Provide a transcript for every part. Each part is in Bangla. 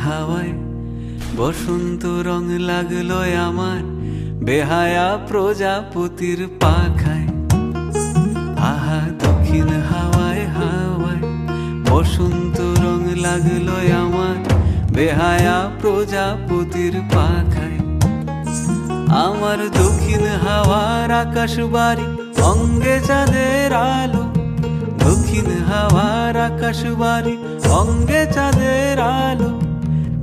হাওয়ায় বসন্ত রং লাগলো আমার বেহায়া প্রজাপতির পাখায়। আহা দক্ষিণ হাওয়ায় হাওয়ায় বসন্ত রং লাগলো আমার বেহায়া প্রজাপতির পাখায়। আমার দক্ষিণ হাওয়ার আকাশ বাড়ি অঙ্গে চাঁদের আলো, দক্ষিণ হাওয়ার আকাশ বাড়ি অঙ্গে চাঁদের আলো।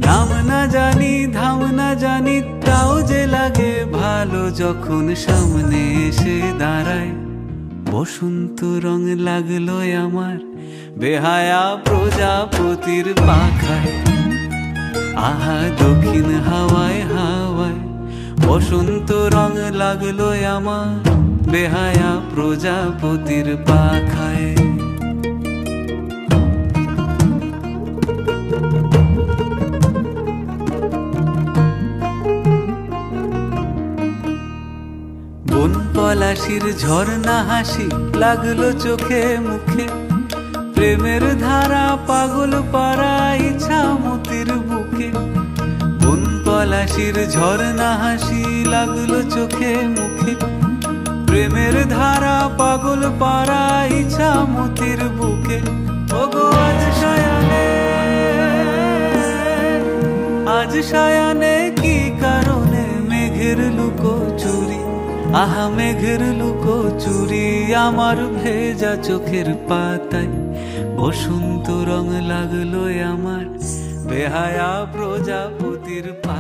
নাম না জানি ধাম না জানি তাও যে লাগে ভালো যখন সামনে এসে দাঁড়ায়। বসন্ত রং লাগলো আমার বেহায়া প্রজাপতির পাখায়। আহা দক্ষিণ হাওয়ায় হাওয়ায় বসন্ত রং লাগলো আমার বেহায়া প্রজাপতির পাখায়। বন পলাশির ঝর্ণা হাসি লাগলো চোখে মুখে, প্রেমের ধারা পাগল পাড়া ইছামতির বুকে। বন পলাশির ঝর্ণা হাসি লাগলো চোখে মুখে, প্রেমের ধারা পাগল পাড়া ইছামতির বুকে। ওগো আজ সায়ানে, আজ সায়ানে কি কারণে মেঘের লুকো চুরি, আহা মেঘের লুকো চুরি আমার ভেজা চোখের পাতায়। বসন্ত রং লাগলো আমার বেহায়া প্রজাপতির পাখায়।